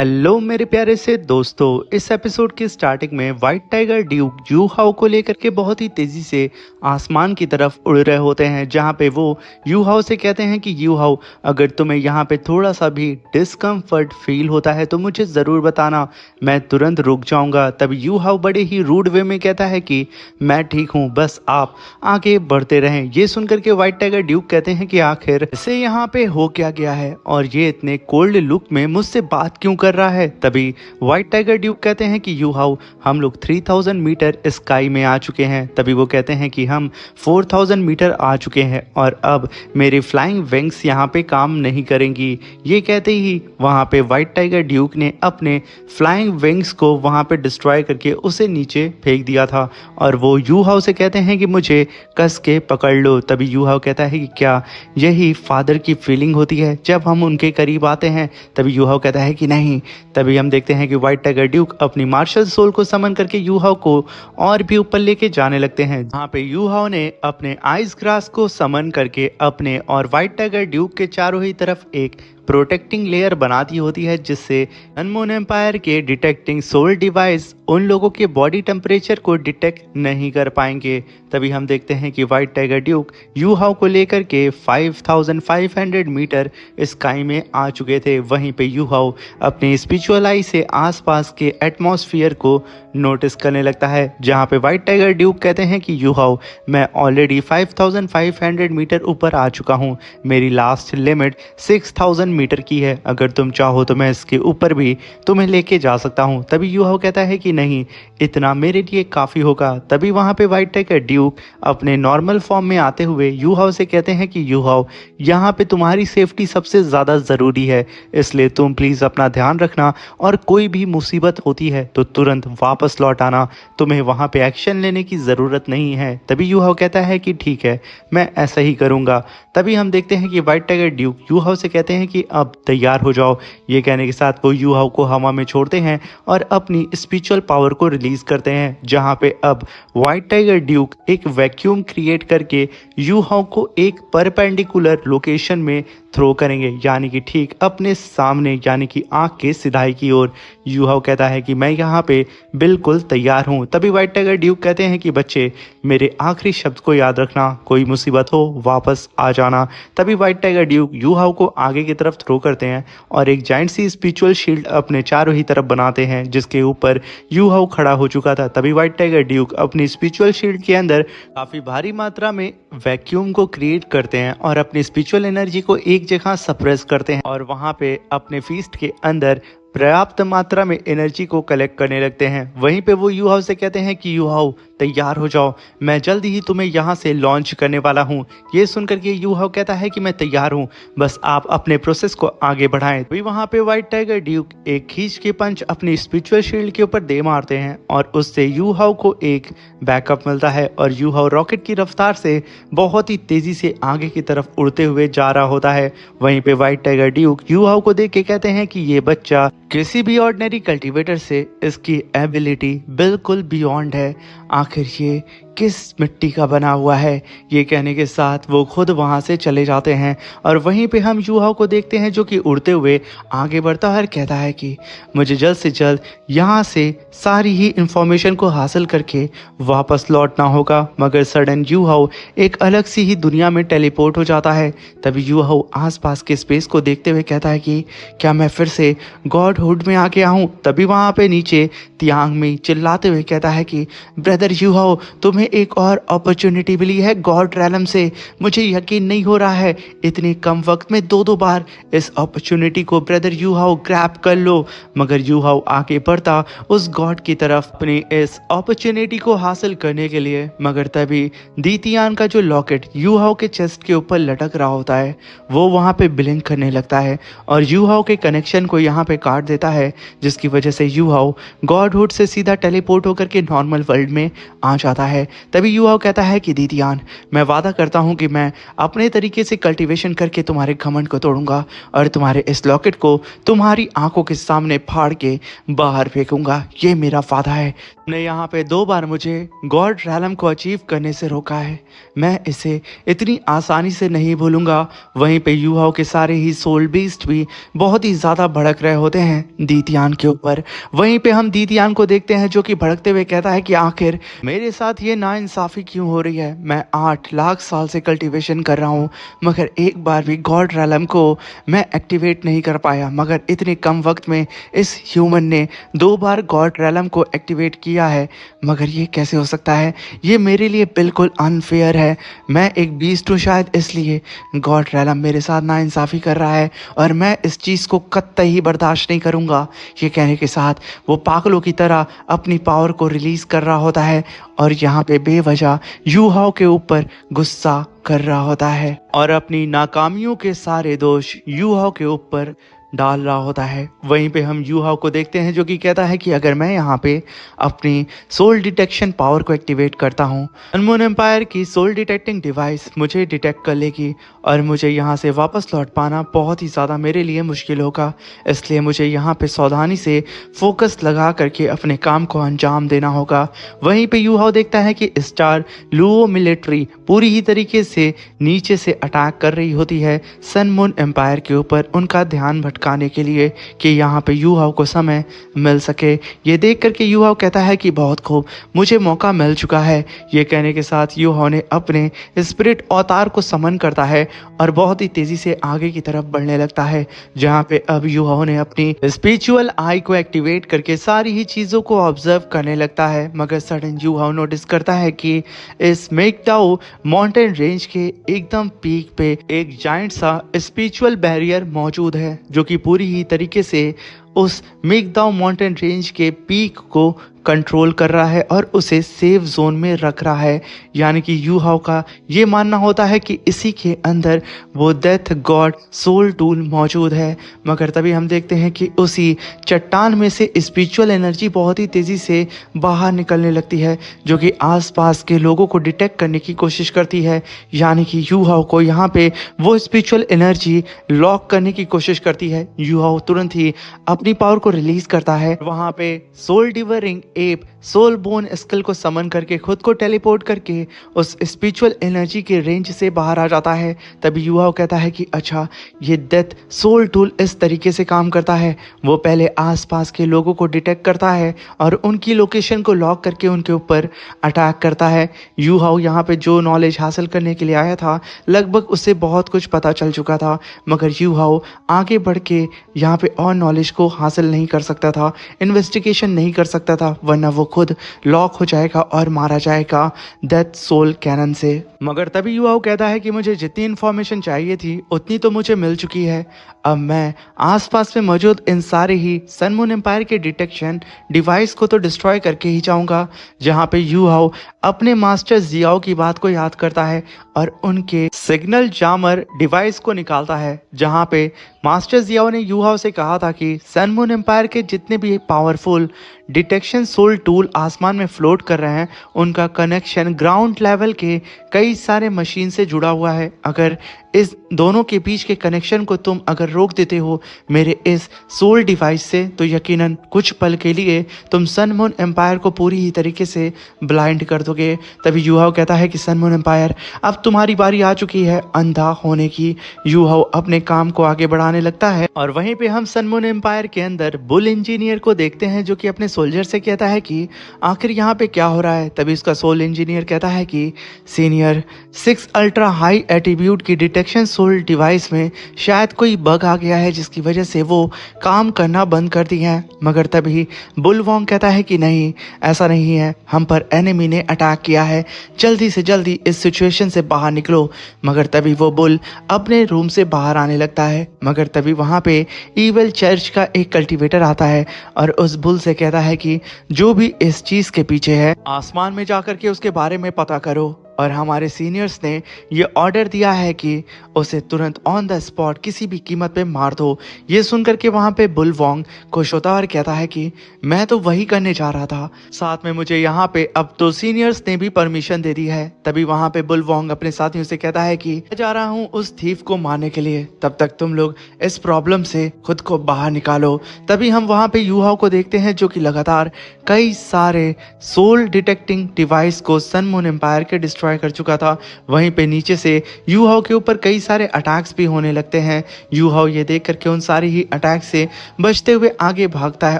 Hello मेरे प्यारे से दोस्तों, इस एपिसोड की स्टार्टिंग में white tiger Duke you how को लेकर के बहुत ही तेजी से आसमान की तरफ उड़ रहे होते हैं, जहां पे वो यू हाउ से कहते हैं कि यू हाउ, अगर तुम्हें यहाँ पे थोड़ा सा भी डिस्कम्फर्ट फील होता है तो मुझे ज़रूर बताना, मैं तुरंत रुक जाऊंगा। तब यू हाउ बड़े ही रूड वे में कहता है कि मैं ठीक हूँ, बस आप आगे बढ़ते रहें। ये सुनकर के व्हाइट टाइगर ड्यूक कहते हैं कि आखिर इसे यहाँ पे हो क्या गया है और ये इतने कोल्ड लुक में मुझसे बात क्यों कर रहा है। तभी व्हाइट टाइगर ड्यूक कहते हैं कि यू हाउ, हम लोग 3000 मीटर स्काई में आ चुके हैं। तभी वो कहते हैं कि हम 4000 मीटर आ चुके हैं और अब मेरी फ्लाइंग विंग्स यहाँ पे काम नहीं करेंगी। ये कहते ही वहाँ पे व्हाइट टाइगर ड्यूक ने अपने फ्लाइंग विंग्स को वहाँ पे डिस्ट्रॉय करके उसे नीचे फेंक दिया था और वो यू हाउ से कहते हैं कि मुझे कस के पकड़ लो। तभी यू हाउ कहता है कि क्या यही फादर की फीलिंग होती है जब हम उनके करीब आते हैं। तभी यू हाउ कहता है कि नहीं। तभी हम देखते हैं कि व्हाइट टाइगर ड्यूक अपनी मार्शल सोल को समन करके यू हाउ को और भी ऊपर लेके जाने लगते हैं, जहाँ पे यू हाउ ने अपने आइस ग्रास को समन करके अपने और व्हाइट टाइगर ड्यूक के चारों ही तरफ एक प्रोटेक्टिंग लेयर बना दी होती है, जिससे अनमोन एम्पायर के डिटेक्टिंग सोल डिवाइस उन लोगों के बॉडी टेम्परेचर को डिटेक्ट नहीं कर पाएंगे। तभी हम देखते हैं कि white tiger Duke you how को लेकर के 5500 मीटर स्काई में आ चुके थे। वहीं पे यू हाउ अपनी स्पिरिचुअल आई से आसपास के एटमॉस्फेयर को नोटिस करने लगता है, जहां पे व्हाइट टाइगर ड्यूक कहते हैं कि यू हाउ, मैं ऑलरेडी 5500 मीटर ऊपर आ चुका हूं, मेरी लास्ट लिमिट 6000 मीटर की है, अगर तुम चाहो तो मैं इसके ऊपर भी तुम्हें लेके जा सकता हूं। तभी यू हाउ कहता है कि नहीं, इतना मेरे लिए काफ़ी होगा। तभी वहाँ पे व्हाइट टाइगर ड्यूक अपने नॉर्मल फॉर्म में आते हुए यू हाउ से कहते हैं कि यू हाउ, यहाँ पे तुम्हारी सेफ्टी सबसे ज़्यादा ज़रूरी है, इसलिए तुम प्लीज़ अपना ध्यान रखना और कोई भी मुसीबत होती है तो तुरंत वापस लौट आना, तुम्हें वहाँ पे एक्शन लेने की ज़रूरत नहीं है। तभी यू हाउ कहता है कि ठीक है, मैं ऐसा ही करूँगा। तभी हम देखते हैं कि white tiger Duke you how से कहते हैं कि अब तैयार हो जाओ। ये कहने के साथ वो यू हाउ को हवा में छोड़ते हैं और अपनी स्पिरिचुअल पावर को रिलीज करते हैं, जहां पे अब व्हाइट टाइगर ड्यूक एक वैक्यूम क्रिएट करके यू हाउ को एक परपेंडिकुलर लोकेशन में थ्रो करेंगे, यानी कि ठीक अपने सामने, यानी कि आंख के सिधाई की ओर। यू हाउ कहता है कि मैं यहाँ पे बिल्कुल तैयार हूँ। तभी व्हाइट टाइगर ड्यूक कहते हैं कि बच्चे, मेरे आखिरी शब्द को याद रखना, कोई मुसीबत हो वापस आ जाना। तभी white tiger Duke you how को आगे की तरफ थ्रो करते हैं और एक जाइंट सी स्पिरिचुअल शील्ड अपने चारों ही तरफ बनाते हैं, जिसके ऊपर यू हाउ खड़ा हो चुका था। तभी व्हाइट टाइगर ड्यूक अपनी स्पिरिचुअल शील्ड के अंदर काफी भारी मात्रा में वैक्यूम को क्रिएट करते हैं और अपनी स्पिरिचुअल एनर्जी को एक जगह सप्रेस करते हैं और वहां पे अपने फीस्ट के अंदर पर्याप्त मात्रा में एनर्जी को कलेक्ट करने लगते हैं। वहीं पे वो यू हाउ से कहते हैं कि यू हाउ, तैयार हो जाओ, मैं जल्द ही तुम्हें यहाँ से लॉन्च करने वाला हूँ। ये सुनकर के यू हाउ कहता है कि मैं तैयार हूँ, बस आप अपने प्रोसेस को आगे बढ़ाएं। तो वहाँ पे व्हाइट टाइगर ड्यूक एक खींच के पंच अपनी स्पिरिचुअल शील्ड के ऊपर दे मारते हैं और उससे यू हाउ को एक बैकअप मिलता है और यू हाउ रॉकेट की रफ्तार से बहुत ही तेजी से आगे की तरफ उड़ते हुए जा रहा होता है। वहीं पे white tiger Duke you how को देख के कहते हैं कि ये बच्चा किसी भी ऑर्डिनरी कल्टीवेटर से इसकी एबिलिटी बिल्कुल बियॉन्ड है, आखिर ये किस मिट्टी का बना हुआ है। ये कहने के साथ वो खुद वहाँ से चले जाते हैं और वहीं पे हम यू हाउ को देखते हैं, जो कि उड़ते हुए आगे बढ़ता है और कहता है कि मुझे जल्द से जल्द यहाँ से सारी ही इंफॉर्मेशन को हासिल करके वापस लौटना होगा। मगर सडन यू हाउ एक अलग सी ही दुनिया में टेलीपोर्ट हो जाता है। तभी यू हाउ आसपास के स्पेस को देखते हुए कहता है कि क्या मैं फिर से गॉडहुड में आ गया हूँ। तभी वहाँ पे नीचे तियांग में चिल्लाते हुए कहता है कि ब्रदर यू हाउ, तुम्हें एक और अपॉर्चुनिटी मिली है गॉड रैलम से, मुझे यकीन नहीं हो रहा है इतने कम वक्त में दो बार इस अपॉर्चुनिटी को ब्रदर यू हाउ ग्रैब कर लो। मगर यू हाउ आगे बढ़ता उस गॉड की तरफ अपनी इस अपॉर्चुनिटी को हासिल करने के लिए। मगर तभी दीतियान का जो लॉकेट यू हाउ के चेस्ट के ऊपर लटक रहा होता है, वो वहाँ पे ब्लिंक करने लगता है और यू हाउ के कनेक्शन को यहाँ पे काट देता है, जिसकी वजह से यू हाउ गॉडहुड से सीधा टेलीपोर्ट होकर के नॉर्मल वर्ल्ड में आ जाता है। तभी युहाओ कहता है कि दीदियान, मैं वादा करता हूँ कि मैं अपने तरीके से कल्टीवेशन करके तुम्हारे घमंड को तोड़ूंगा और तुम्हारे इस लॉकेट को तुम्हारी आंखों के सामने फाड़ के बाहर फेंकूंगा। ये मेरा वादा है। तुमने यहाँ पे 2 बार मुझे गॉड रैलम को अचीव करने से रोका है, मैं इसे इतनी आसानी से नहीं भूलूंगा। वहीं पे युहाओ के सारे ही सोल बीस्ट भी बहुत ही ज़्यादा भड़क रहे होते हैं दीदियान के ऊपर। वहीं पे हम दीदियान को देखते हैं जो कि भड़कते हुए कहता है कि आखिर मेरे साथ ये नाइंसाफ़ी क्यों हो रही है। मैं 8 लाख साल से कल्टीवेशन कर रहा हूँ मगर एक बार भी गॉड रैलम को मैं एक्टिवेट नहीं कर पाया, मगर इतने कम वक्त में इस ह्यूमन ने 2 बार गॉड रैलम को एक्टिवेट किया है। मगर ये कैसे हो सकता है? ये मेरे लिए बिल्कुल अनफेयर है। मैं एक बीस्ट हूँ शायद, इसलिए गॉड रैलम मेरे साथ नाइंसाफ़ी कर रहा है और मैं इस चीज़ को कतई बर्दाश्त नहीं करूँगा। ये कहने के साथ वो पागलों की तरह अपनी पावर को रिलीज़ कर रहा होता है और यहाँ पे बेवजह युहाओ के ऊपर गुस्सा कर रहा होता है और अपनी नाकामियों के सारे दोष युहाओ के ऊपर डाल रहा होता है। वहीं पे हम युहाओ को देखते हैं जो कि कहता है कि अगर मैं यहाँ पे अपनी सोल डिटेक्शन पावर को एक्टिवेट करता हूँ, सनमून एम्पायर की सोल डिटेक्टिंग डिवाइस मुझे डिटेक्ट कर लेगी और मुझे यहाँ से वापस लौट पाना बहुत ही ज़्यादा मेरे लिए मुश्किल होगा। इसलिए मुझे यहाँ पे सावधानी से फोकस लगा करके अपने काम को अंजाम देना होगा। वहीं पे युहाओ देखता है कि स्टार लुओ मिलिट्री पूरी ही तरीके से नीचे से अटैक कर रही होती है सनमून एम्पायर के ऊपर, उनका ध्यान भटकाने के लिए कि यहाँ पे युहाओ को समय मिल सके। ये देख करके युहाओ कहता है कि बहुत खूब, मुझे मौका मिल चुका है। ये कहने के साथ युहाओ ने अपने स्पिरिट अवतार को समन करता है और बहुत ही तेजी से आगे की तरफ बढ़ने लगता है, जहाँ पे अब युहाओ ने अपनी स्पिरिचुअल आई को एक्टिवेट करके सारी ही चीज़ों को ऑब्जर्व करने लगता है। मगर सडन युहाओ नोटिस करता है कि इस मेकडाओ माउंटेन रेंज के एकदम पीक पे एक जाइंट सा स्पिरिचुअल बैरियर मौजूद है जो कि पूरी ही तरीके से उस मेकडाओ माउंटेन रेंज के पीक को कंट्रोल कर रहा है और उसे सेफ जोन में रख रहा है। यानी कि युहाओ का ये मानना होता है कि इसी के अंदर वो डेथ गॉड सोल टूल मौजूद है। मगर तभी हम देखते हैं कि उसी चट्टान में से स्पिरिचुअल एनर्जी बहुत ही तेज़ी से बाहर निकलने लगती है जो कि आसपास के लोगों को डिटेक्ट करने की कोशिश करती है। यानी कि युहाओ को यहाँ पे वो स्पिरिचुअल एनर्जी लॉक करने की कोशिश करती है। युहाओ तुरंत ही अपनी पावर को रिलीज करता है। वहाँ पे सोल डिवरिंग एप सोल बोन स्किल को समन करके खुद को टेलीपोर्ट करके उस स्पिरिचुअल एनर्जी के रेंज से बाहर आ जाता है। तभी युहाओ कहता है कि अच्छा, ये डेथ सोल टूल इस तरीके से काम करता है। वो पहले आसपास के लोगों को डिटेक्ट करता है और उनकी लोकेशन को लॉक करके उनके ऊपर अटैक करता है। युहाओ यहाँ पे जो नॉलेज हासिल करने के लिए आया था, लगभग उससे बहुत कुछ पता चल चुका था, मगर युहाओ आगे बढ़ के यहाँ पे और नॉलेज को हासिल नहीं कर सकता था, इन्वेस्टिगेशन नहीं कर सकता था, वरना वो खुद लॉक हो जाएगा और मारा जाएगा डेथ सोल कैनन से। मगर तभी युहाओ कहता है कि मुझे जितनी इन्फॉर्मेशन चाहिए थी उतनी तो मुझे मिल चुकी है। अब मैं आसपास में मौजूद इन सारे ही सनमून एम्पायर के डिटेक्शन डिवाइस को तो डिस्ट्रॉय करके ही जाऊंगा। जहां पे युहाओ अपने मास्टर जियाओ की बात को याद करता है और उनके सिग्नल जामर डिवाइस को निकालता है, जहां पे मास्टर जियाओ ने युहाओ से कहा था कि सनमून एम्पायर के जितने भी पावरफुल डिटेक्शन सोल टूल आसमान में फ्लोट कर रहे हैं, उनका कनेक्शन ग्राउंड लेवल के कई सारे मशीन से जुड़ा हुआ है। अगर इस दोनों के बीच के कनेक्शन को तुम अगर रोक देते हो मेरे इस सोल डिवाइस से, तो यकीनन कुछ पल के लिए तुम सनमून एम्पायर को पूरी ही तरीके से ब्लाइंड कर दोगे। तभी युहाओ कहता है कि सनमून एम्पायर, अब तुम्हारी बारी आ चुकी है अंधा होने की। युहाओ अपने काम को आगे बढ़ाने लगता है और वहीं पे हम सनमून एम्पायर के अंदर बुल इंजीनियर को देखते हैं जो कि अपने सोल्जर से कहता है कि आखिर यहाँ पे क्या हो रहा है। तभी उसका सोल इंजीनियर कहता है कि सीनियर, 6 अल्ट्रा हाई एट्रीब्यूट की डिटेक्शन सोल डिवाइस में शायद कोई बग आ गया है जिसकी वजह से वो काम करना बंद कर दी है। मगर तभी बुल वोंग कहता है कि नहीं, ऐसा नहीं है, हम पर एनिमी ने अटैक किया है, जल्दी से जल्दी इस सिचुएशन से बाहर निकलो। मगर तभी वो बुल अपने रूम से बाहर आने लगता है। मगर तभी वहाँ पे ईवल चर्च का एक कल्टीवेटर आता है और उस बुल से कहता है कि जो भी इस चीज के पीछे है, आसमान में जाकर के उसके बारे में पता करो और हमारे सीनियर्स ने ये ऑर्डर दिया है कि उसे तुरंत ऑन द स्पॉट किसी भी कीमत पे मार दो। ये सुनकर के वहाँ पे बुल वोंग खुश होता है और कहता है कि मैं तो वही करने जा रहा था, साथ में मुझे यहाँ पे अब तो सीनियर्स ने भी परमिशन दे दी है। तभी वहाँ पे बुल वोंग अपने साथियों से कहता है कि मैं जा रहा हूँ उस थीफ को मारने के लिए, तब तक तुम लोग इस प्रॉब्लम से खुद को बाहर निकालो। तभी हम वहाँ पे यूहाओ को देखते हैं जो कि लगातार कई सारे सोल डिटेक्टिंग डिवाइस को सन मून एम्पायर के डिस्ट्रॉय कर चुका था। वहीं पे नीचे से यूहाओ के ऊपर कई सारे अटैक्स भी होने लगते हैं। यूहाओ ये देख करके उन सारे ही अटैक से बचते हुए आगे भागता है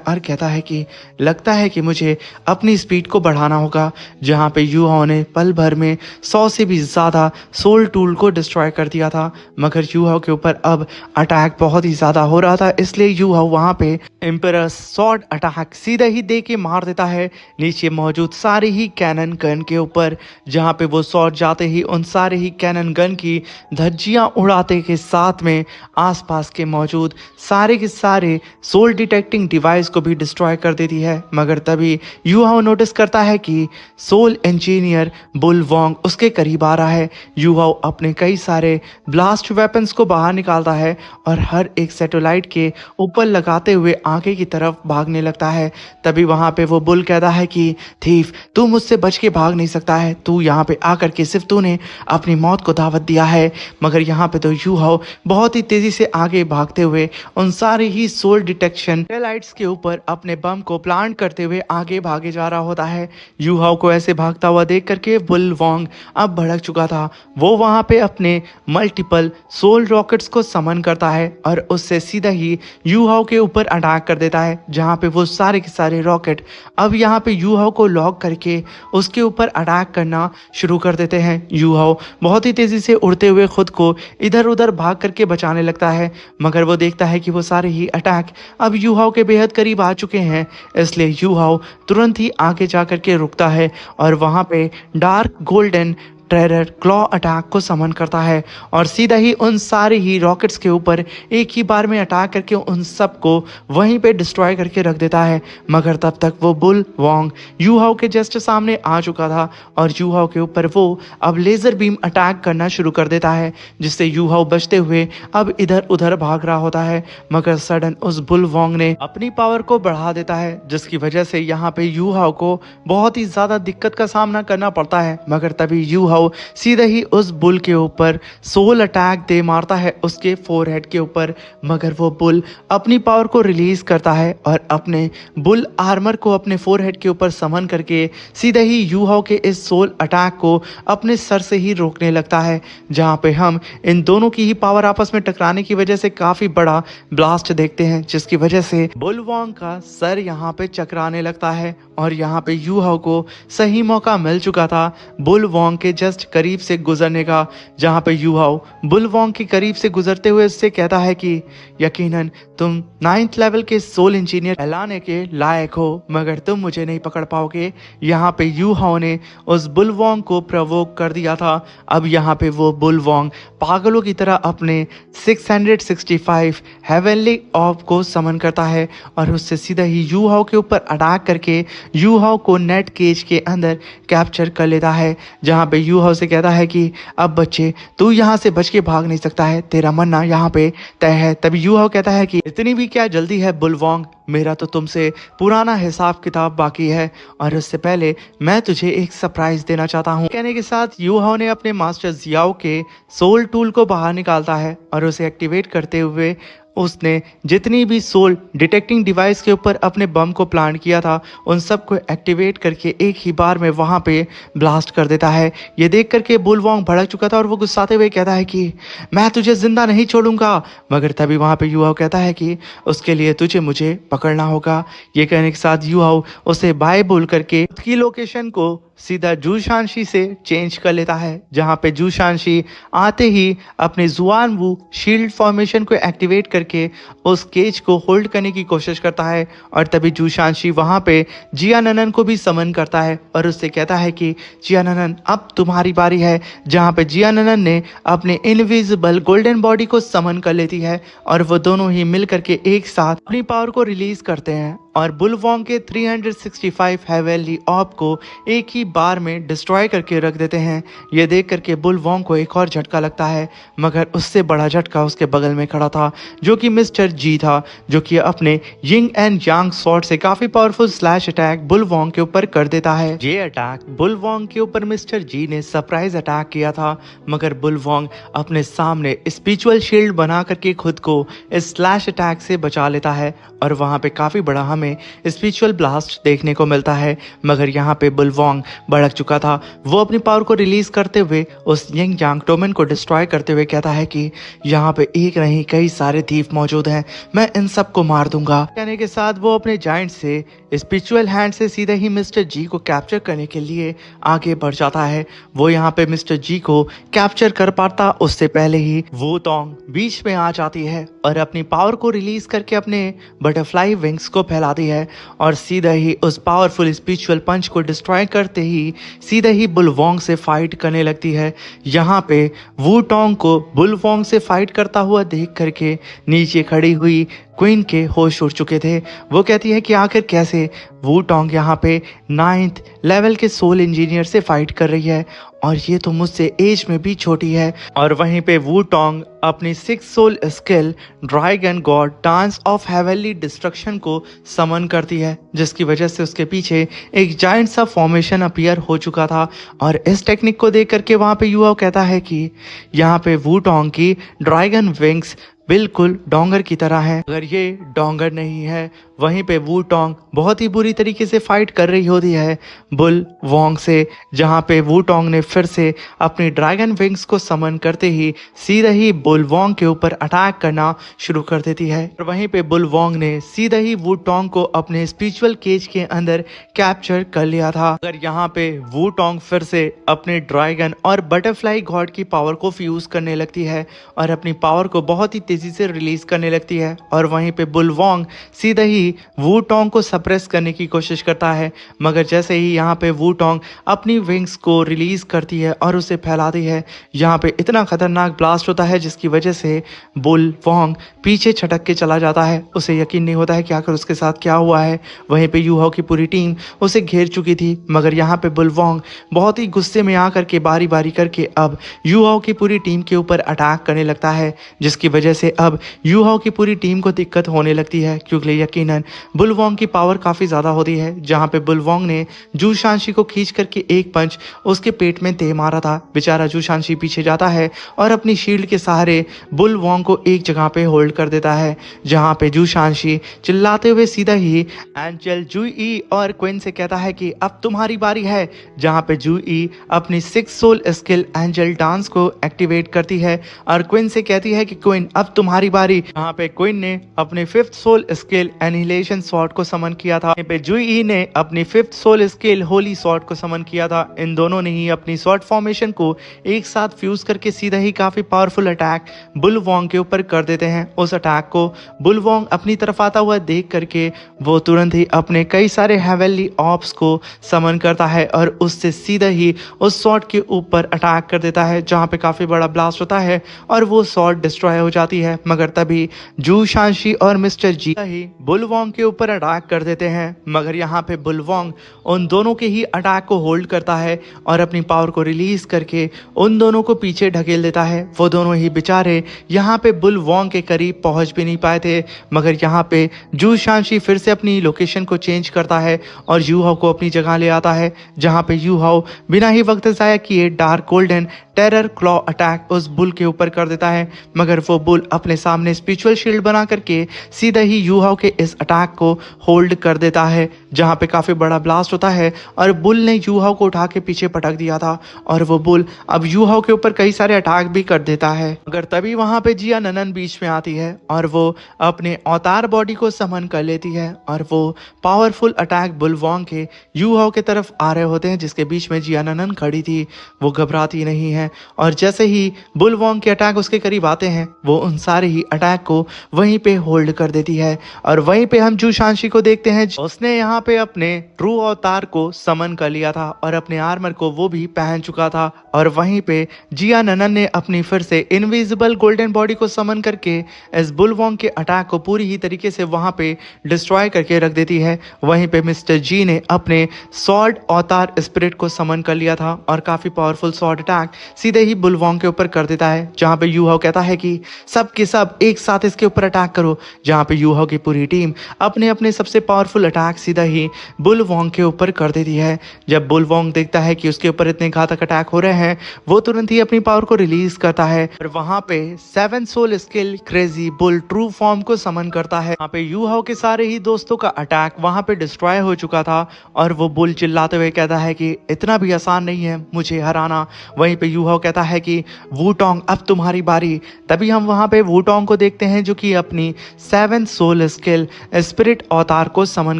और कहता है कि लगता है कि मुझे अपनी स्पीड को बढ़ाना होगा। जहाँ पे यूहाओ ने पल भर में 100 से भी ज़्यादा सोल टूल को डिस्ट्रॉय कर दिया था, मगर यूहाओ के ऊपर अब अटैक बहुत ही ज़्यादा हो रहा था, इसलिए यूहाओ वहाँ पे एम्परस स्वॉर्ड अटैक सीधा ही दे के मार देता है नीचे मौजूद सारे ही कैनन गन के ऊपर। जहाँ पे वो स्वॉर्ड जाते ही उन सारे ही कैनन गन की धज्जियाँ उड़ाते के साथ में आसपास के मौजूद सारे के सारे सोल डिटेक्टिंग डिवाइस को भी डिस्ट्रॉय कर देती है। मगर तभी यूहाओ नोटिस करता है कि सोल इंजीनियर बुल वोंग उसके करीब आ रहा है। यूहाओ अपने कई सारे ब्लास्ट वेपन्स को बाहर निकालता है और हर एक सैटेलाइट के ऊपर लगाते हुए आगे की तरफ भागने लगता है। तभी वहां पे वो बुल कहता है कि थीफ, तू मुझसे बच के भाग नहीं सकता है, तू यहाँ पे आकर के सिर्फ तूने अपनी मौत को दावत दिया है। मगर यहाँ पे तो यूहाओ बहुत ही तेजी से आगे भागते हुए उन सारे ही सोल डिटेक्शन सैटेलाइट्स के ऊपर अपने बम को प्लांट करते हुए आगे भागे जा रहा होता है। यूहाओ को ऐसे भागता हुआ देख करके बुल वोंग अब भड़क चुका था। वो वहां पे अपने मल्टीपल सोल रॉकेट्स को समन करता है और उससे सीधा ही यूहाओ के ऊपर अटैक कर देता है। जहां पे वो सारे के सारे रॉकेट अब यहाँ पे यूहाओ को लॉक करके उसके ऊपर अटैक करना शुरू कर देते हैं। यूहाओ बहुत ही तेजी से उड़ते हुए खुद को इधर उधर भाग करके बचाने लगता है, मगर वो देखता है कि वो सारे ही अटैक अब यूहाओ के बेहद करीब आ चुके हैं, इसलिए यूहाओ तुरंत ही आगे जा करके रुकता है और वहां पे dark golden terror claw attack को समन करता है और सीधा ही उन सारे ही रॉकेट्स के ऊपर एक ही बार में अटैक करके उन सब को वहीं पे डिस्ट्रॉय करके रख देता है। मगर तब तक वो बुल वोंग यूहाओ के जस्ट सामने आ चुका था और यूहाओ के ऊपर वो अब लेज़र बीम अटैक करना शुरू कर देता है, जिससे यूहाओ बचते हुए अब इधर उधर भाग रहा होता है। मगर सडन उस बुल वोंग ने अपनी पावर को बढ़ा देता है, जिसकी वजह से यहाँ पे यूहाओ को बहुत ही ज़्यादा दिक्कत का सामना करना पड़ता है। मगर तभी यूहाओ सीधा ही उस बुल के ऊपर सोल अटैक दे मारता है उसके फोरहेड के ऊपर। मगर वो बुल अपनी पावर को रिलीज करता है और अपने बुल आर्मर को अपने फोरहेड के ऊपर समन करके सीधा ही यूहाओ के इस सोल अटैक को अपने सर से ही रोकने लगता है। जहां पे हम इन दोनों की ही पावर आपस में टकराने की वजह से काफी बड़ा ब्लास्ट देखते हैं, जिसकी वजह से बुल वोंग का सर यहाँ पे चकराने लगता है और यहाँ पे यूहाओ को सही मौका मिल चुका था बुल वोंग के जस्ट करीब से गुजरने का। जहां पे यूहाओ बुल वोंग के करीब से गुजरते हुए उससे कहता है कि यकीनन तुम 9th लेवल के सोल इंजीनियर कहलाने के लायक हो, मगर तुम मुझे नहीं पकड़ पाओगे। यहाँ पे यूहाओ ने उस बुल वोंग को प्रवोक कर दिया था। अब यहाँ पे वो बुल वोंग पागलों की तरह अपने 665 हेवनली ऑफ को समन करता है और उससे सीधा ही यूहाओ के ऊपर अटैक करके यूहाओ को नेट केज के अंदर कैप्चर कर लेता है। जहाँ पे यूहाओ से कहता है कि अब बच्चे तू यहाँ से बच के भाग नहीं सकता है, तेरा मरना यहाँ पे तय है। तभी यूहाओ कहता है कि इतनी भी क्या जल्दी है बुल वोंग, मेरा तो तुमसे पुराना हिसाब किताब बाकी है और उससे पहले मैं तुझे एक सरप्राइज देना चाहता हूँ। कहने के साथ यूहाओ ने अपने मास्टर जियाओ के सोल टूल को बाहर निकालता है और उसे एक्टिवेट करते हुए उसने जितनी भी सोल डिटेक्टिंग डिवाइस के ऊपर अपने बम को प्लांट किया था उन सब को एक्टिवेट करके एक ही बार में वहां पे ब्लास्ट कर देता है। ये देख करके बुल वोंग भड़क चुका था और वो गुस्साते हुए कहता है कि मैं तुझे जिंदा नहीं छोड़ूंगा। मगर तभी वहां पे यूहाओ कहता है कि उसके लिए तुझे मुझे पकड़ना होगा। ये कहने के साथ यूहाओ उसे बाय बोल करके उसकी लोकेशन को सीधा जूशानशी से चेंज कर लेता है। जहां पे जूशानशी आते ही अपने जुआन वू शील्ड फॉर्मेशन को एक्टिवेट करके उस केज को होल्ड करने की कोशिश करता है और तभी जूशानशी वहां पे जियाननन को भी समन करता है और उससे कहता है कि जियाननन अब तुम्हारी बारी है। जहां पे जियाननन ने अपने इनविजिबल गोल्डन बॉडी को समन कर लेती है और वो दोनों ही मिल करके एक साथ अपनी पावर को रिलीज करते हैं और बुलवोंग के 365 हेवनली ऑर्ब को एक ही बार में डिस्ट्रॉय करके रख देते हैं। ये देख करके बुलवोंग को एक और झटका लगता है, मगर उससे बड़ा झटका उसके बगल में खड़ा था जो कि मिस्टर जी था, जो कि अपने यिंग एंड यांग स्वॉर्ड से काफी पावरफुल स्लैश अटैक बुलवोंग के ऊपर कर देता है। ये अटैक बुलवोंग के ऊपर मिस्टर जी ने सरप्राइज अटैक किया था, मगर बुलवोंग अपने सामने स्पिरिचुअल शील्ड बना करके खुद को इस स्लैश अटैक से बचा लेता है और वहां पे काफी बड़ा हमें स्पिरिचुअल ब्लास्ट देखने को मिलता है। मगर यहाँ पे बुलवोंग भड़क चुका था। वो अपनी पावर को रिलीज करते हुए उस यिंग यांग टोमेन को डिस्ट्रॉय करते हुए कहता है कि यहाँ पे एक नहीं कई सारे थीफ मौजूद हैं, मैं इन सबको मार दूंगा। कहने के साथ वो अपने जाइंट से स्पिरिचुअल हैंड से सीधे ही मिस्टर जी को कैप्चर करने के लिए आगे बढ़ जाता है। वो यहाँ पे मिस्टर जी को कैप्चर कर पाता उससे पहले ही वो टोंग बीच में आ जाती है और अपनी पावर को रिलीज करके अपने बटरफ्लाई विंग्स को फैलाती है और सीधा ही उस पावरफुल स्पिरिचुअल पंच को डिस्ट्रॉय करते ही सीधे ही बुलवोंग से फाइट करने लगती है। यहाँ पे वू टोंग को बुलवोंग से फाइट करता हुआ देख करके नीचे खड़ी हुई क्वीन के होश उड़ चुके थे। वो कहती है कि आखिर कैसे वू टोंग यहाँ पे 9th लेवल के सोल इंजीनियर से फाइट कर रही है और ये तो मुझसे एज में भी छोटी है। और वहीं पे वू टोंग अपनी 6 soul skill dragon god dance of heavenly destruction को समन करती है, जिसकी वजह से उसके पीछे एक जायंट सा फॉर्मेशन अपीयर हो चुका था। और इस टेक्निक को देख करके वहाँ पे युवा कहता है कि यहाँ पे वू टोंग की ड्रैगन विंग्स बिल्कुल डोंगर की तरह है, अगर ये डोंगर नहीं है। वहीं पे वू टोंग बहुत ही बुरी तरीके से फाइट कर रही होती है बुलवोंग से, जहां पे वू टोंग ने फिर से अपनी ड्रैगन विंग्स को समन करते ही सीधा ही बुलवोंग के ऊपर अटैक करना शुरू कर देती है। और वहीं पे बुलवोंग ने सीधा ही वू टोंग को अपने स्पिरिचुअल केज के अंदर कैप्चर कर लिया था। अगर यहाँ पे वू टोंग फिर से अपने ड्रैगन और बटरफ्लाई गॉड की पावर को फ्यूज करने लगती है और अपनी पावर को बहुत ही तेजी से रिलीज करने लगती है। और वहीं पे बुलवोंग सीधा ही वू टोंग को सप्रेस करने की कोशिश करता है, मगर जैसे ही यहाँ पे वू टोंग अपनी विंग्स को रिलीज करती है और उसे फैलाती है, यहाँ पे इतना खतरनाक ब्लास्ट होता है जिसकी वजह से बुलवोंग पीछे छटक के चला जाता है। उसे यकीन नहीं होता है कि आखिर उसके साथ क्या हुआ है। वहीं पे यूहाओ की पूरी टीम उसे घेर चुकी थी, मगर यहाँ पे बुलवोंग बहुत ही गुस्से में आकर के बारी बारी करके अब यूहाओ की पूरी टीम के ऊपर अटैक करने लगता है, जिसकी वजह से अब यूहाओ की पूरी टीम को दिक्कत होने लगती है, क्योंकि यकीनन बुलवोंग की पावर काफी ज्यादा होती है। जहां पे बुलवोंग ने जू शांशी को खींच करके एक पंच उसके पेट में दे मारा था। बेचारा जू शांशी पीछे जाता है और अपनी शील्ड के सहारे बुलवोंग को एक जगह पे होल्ड कर देता है, जहां पे जू शांशी चिल्लाते हुए सीधा ही एंजल जूई और क्विन से कहता है कि अब तुम्हारी बारी है। जहां पे जूई अपनी 6 सोल स्किल एंजल डांस को एक्टिवेट करती है और क्विन से कहती है कि क्विन अब तुम्हारी बारी। यहाँ पे क्विन ने अपने 5th soul skill annihilation sword को समन किया था। यहाँ पे जूई ने अपनी 5th soul skill Holi sword को समन किया था। इन दोनों ने ही अपनी स्वॉर्ड फॉर्मेशन को एक साथ फ्यूज करके सीधा ही काफी पावरफुल अटैक बुलवोंग के ऊपर कर देते हैं। उस अटैक को बुलवोंग अपनी तरफ आता हुआ देख करके वो तुरंत ही अपने कई सारे हेवनली ऑर्ब्स को समन करता है और उससे सीधा ही उस स्वॉर्ड के ऊपर अटैक कर देता है, जहाँ पे काफी बड़ा ब्लास्ट होता है और वो स्वॉर्ड डिस्ट्रॉय हो जाती है। मगर तभी जू शांशी और मिस्टर जी ही बुलवोंग के ऊपर अटैक कर देते हैं, मगर यहाँ पे बुलवोंग उन दोनों के ही अटैक को होल्ड करता है और अपनी पावर को रिलीज करके उन दोनों को पीछे ढकेल देता है। वो दोनों ही बेचारे यहाँ पे बुलवोंग के करीब पहुंच भी नहीं पाए थे, मगर यहाँ पे जू शांशी फिर से अपनी लोकेशन को चेंज करता है और यूहाओ को अपनी जगह ले आता है, जहाँ पे यूहाओ बिना ही वक्त जाया किए dark golden terror claw attack उस बुल के ऊपर कर देता है। मगर वो बुल अपने सामने स्पिरिचुअल शील्ड बना करके सीधा ही यूहाओ के इस अटैक को होल्ड कर देता है, जहाँ पे काफी बड़ा ब्लास्ट होता है और बुल ने यूहाओ को उठा के पीछे पटक दिया था और वो बुल अब यूहाओ के ऊपर कई सारे अटैक भी कर देता है। मगर तभी वहां पे जिया ननन बीच में आती है और वो अपने अवतार बॉडी को समन कर लेती है और वो पावरफुल अटैक बुलवोंग के यूहाओ के तरफ आ रहे होते हैं, जिसके बीच में जिया ननन खड़ी थी। वो घबराती नहीं है और जैसे ही बुल वोंग के अटैक उसके करीब आते हैं वो उन सारे ही अटैक को वहीं पे होल्ड कर देती है। और वहीं पे हम जू शांशी को देखते हैं, उसने यहाँ पे अपने ट्रू अवतार को समन कर लिया था और अपने आर्मर को वो भी पहन चुका था। और वहीं पे जिया ननन ने अपनी फिर से इनविजिबल गोल्डन बॉडी को समन करके इस बुल वोंग के अटैक को पूरी ही तरीके से वहां पे डिस्ट्रॉय करके रख देती है। वहीं पे मिस्टर जी ने अपने सॉर्ड अवतार स्पिरिट को समन कर लिया था और काफी पावरफुल सॉर्ड अटैक सीधे ही बुल वोंग के ऊपर कर देता है, जहां पे यू हाओ कहता है कि सब के सब एक साथ इसके ऊपर अटैक करो। जहां पे यू हाओ की पूरी टीम अपने अपने सबसे पावरफुल अटैक सीधा ही बुल वोंग के ऊपर कर देती है। जब बुल वोंग देखता है कि उसके ऊपर इतने घातक अटैक हो रहे हैं वो तुरंत ही अपनी पावर को रिलीज करता है और वहां पे 7 soul skill crazy bull true form को समन करता है। वहां पे यू हाओ के सारे ही दोस्तों का अटैक वहां पे डिस्ट्रॉय हो चुका था और वो बुल चिल्लाते हुए कहता है कि इतना भी आसान नहीं है मुझे हराना। वहीं पे यू हाओ कहता है कि वूटोंग अब तुम्हारी बारी। तभी हम वहां पे वूटोंग को देखते हैं जो कि अपनी 7 सोल स्किल स्पिरिट अवतार को समन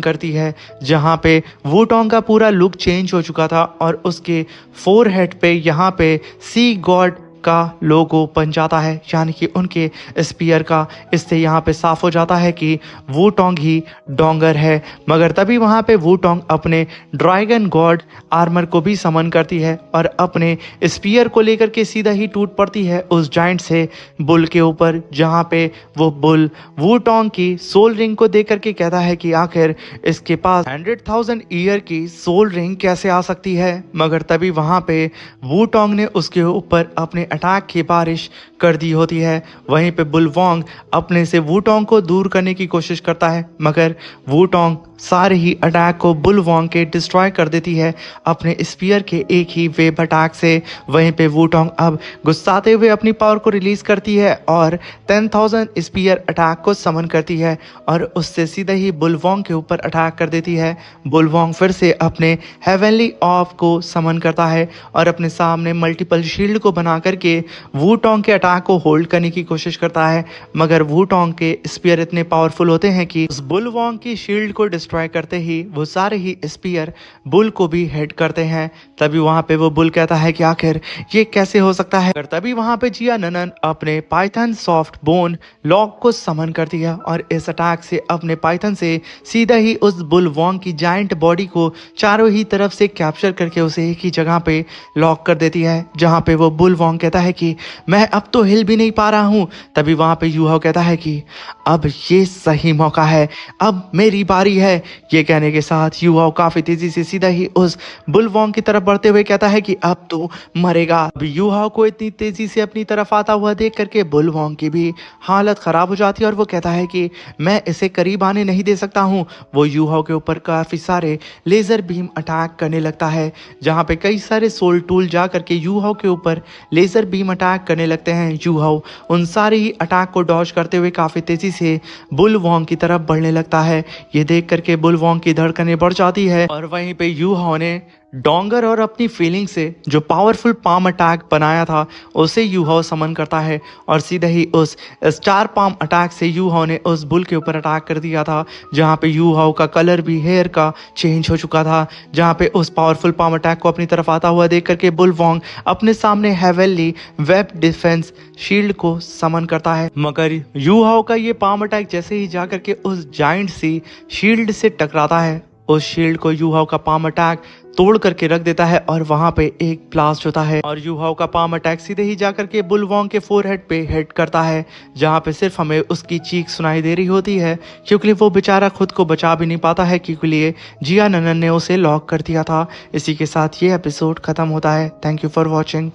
करती है, जहां पे वूटोंग का पूरा लुक चेंज हो चुका था और उसके फोरहेड पे यहाँ पे सी गॉड का लोगो बन जाता है, यानी कि उनके स्पीयर का। इससे यहाँ पे साफ हो जाता है कि वूटोंग ही डोंगर है। मगर तभी वहाँ पे वूटोंग अपने ड्रैगन गॉड आर्मर को भी समन करती है और अपने स्पीयर को लेकर के सीधा ही टूट पड़ती है उस जाइंट से बुल के ऊपर, जहाँ पे वो बुल वूटोंग की सोल रिंग को देख करके कहता है कि आखिर इसके पास 100,000 ईयर की सोल रिंग कैसे आ सकती है। मगर तभी वहाँ पे वूटोंग ने उसके ऊपर अपने अटैक की बारिश कर दी होती है। वहीं पे बुल वोंग अपने से वूटोंग को दूर करने की कोशिश करता है, मगर वूटोंग सारे ही अटैक को बुल वोंग के डिस्ट्रॉय कर देती है अपने स्पीयर के एक ही वेव अटैक से। वहीं पे वूटोंग अब गुस्साते हुए अपनी पावर को रिलीज करती है और 10,000 स्पीयर अटैक को समन करती है और उससे सीधे ही बुल वोंग के ऊपर अटैक कर देती है। बुल वोंग फिर से अपने हेवनली ऑफ को समन करता है और अपने सामने मल्टीपल शील्ड को बना करके वूटोंग के अटैक को होल्ड करने की कोशिश करता है। मगर वूटोंग के स्पीयर इतने पावरफुल होते हैं कि उस बुल वोंग की शील्ड को डिस्ट्रॉय करते ही वो सारे ही स्पीयर बुल को भी हिट करते हैं। तभी वहां पे वो बुल कहता है कि आखिर ये कैसे हो सकता है। तभी वहां पे जिया ननन अपने पाइथन सॉफ्ट बोन लॉक को समन करती है और इस अटैक से अपने पाइथन से सीधा ही उस बुल वोंग की जायंट बॉडी को चारों ही तरफ से कैप्चर करके उसे एक ही जगह पे लॉक कर देती है, जहां पे वो बुल वोंग कहता है कि मैं अब तो हिल भी नहीं पा रहा हूं। तभी वहां पे यू हाओ कहता है कि अब ये सही मौका है, अब मेरी बारी है। ये कहने के साथ यू हाओ काफी तेजी से सीधा ही उस बुल वोंग की तरफ बढ़ते हुए कहता है कि अब तो मरेगा। अब यू हाओ को इतनी तेजी से अपनी तरफ आता हुआ देख करके बुल वोंग की भी हालत खराब हो जाती है और वो कहता है कि मैं इसे करीब आने नहीं दे सकता हूं। वो यू हाओ के ऊपर काफी सारे लेजर बीम अटैक करने लगता है, जहां पे कई सारे सोल टूल जा करके यू हाओ के ऊपर लेजर बीम अटैक करने लगते हैं। यू हाओ उन सारे ही अटैक को डॉज करते हुए काफी तेजी से बुल वोंग की तरफ बढ़ने लगता है। ये देख करके बुल वोंग की धड़कनें बढ़ जाती है और वहीं पे यू हाओ ने डोंगर और अपनी फीलिंग से जो पावरफुल पाम अटैक बनाया था उसे यू हाओ समन करता है और सीधे ही उस स्टार पाम अटैक से यू हाओ ने उस बुल के ऊपर अटैक कर दिया था, जहां पे यू हाओ का कलर भी हेयर का चेंज हो चुका था। जहां पे उस पावरफुल पाम अटैक को अपनी तरफ आता हुआ देख करके बुल वोंग अपने सामने हेवनली वेब डिफेंस शील्ड को समन करता है, मगर यू हाओ का ये पाम अटैक जैसे ही जा करके उस जाइंट सी शील्ड से टकराता है, उस शील्ड को यू हाओ का पाम अटैक तोड़ करके रख देता है और वहां पे एक ब्लास्ट होता है और यू हाओ का पाम अटैक सीधे ही जाकर के बुल वोंग के फोरहेड पे हिट करता है, जहां पे सिर्फ हमें उसकी चीख सुनाई दे रही होती है, क्योंकि वो बेचारा खुद को बचा भी नहीं पाता है, क्योंकि जिया ननन ने उसे लॉक कर दिया था। इसी के साथ ये एपिसोड खत्म होता है। Thank you for watching.